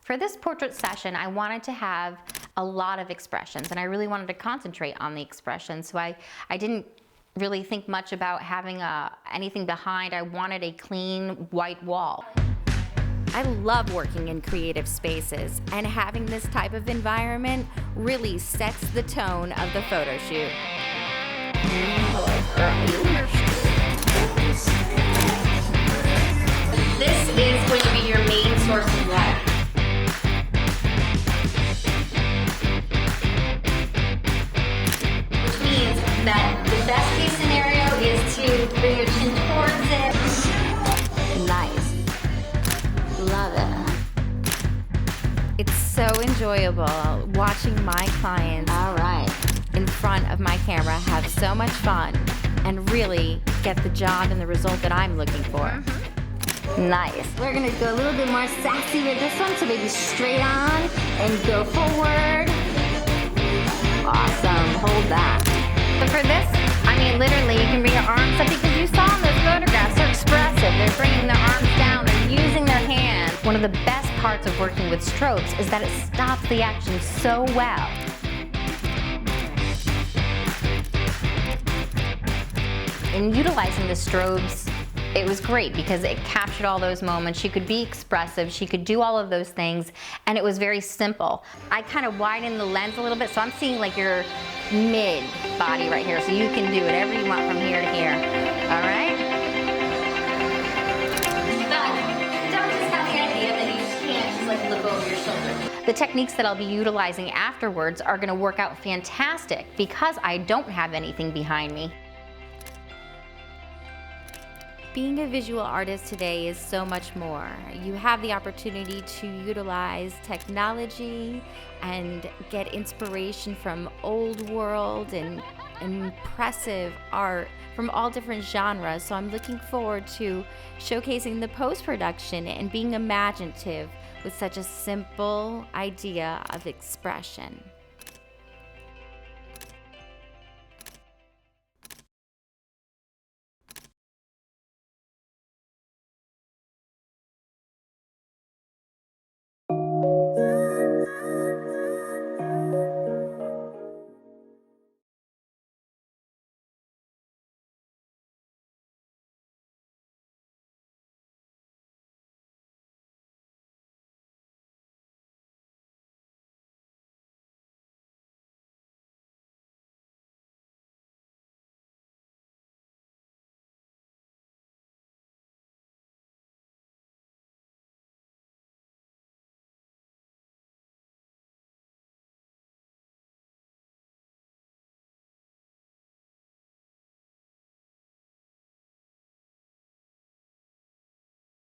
For this portrait session, I wanted to have a lot of expressions, and I really wanted to concentrate on the expressions, so I didn't really think much about having anything behind. I wanted a clean white wall. I love working in creative spaces, and having this type of environment really sets the tone of the photo shoot. This is going to be your main source of light. Which means that the best case scenario is to bring your chin towards it. Nice. Love it. It's so enjoyable watching my clients in front of my camera have so much fun and really get the job and the result that I'm looking for. Nice. We're gonna go a little bit more sassy with this one, so maybe straight on and go forward. Awesome, hold that. But for this, I mean, literally, you can bring your arms up because you saw in those photographs, they're expressive. They're bringing their arms down, they're using their hands. One of the best parts of working with strobes is that it stops the action so well. In utilizing the strobes, it was great because it captured all those moments. She could be expressive, she could do all of those things, and it was very simple. I kind of widened the lens a little bit, so I'm seeing like your mid body right here, so you can do whatever you want from here to here. All right? But don't just have the idea that you just can't just like look over your shoulder. The techniques that I'll be utilizing afterwards are gonna work out fantastic because I don't have anything behind me. Being a visual artist today is so much more. You have the opportunity to utilize technology and get inspiration from old world and impressive art from all different genres. So I'm looking forward to showcasing the post-production and being imaginative with such a simple idea of expression.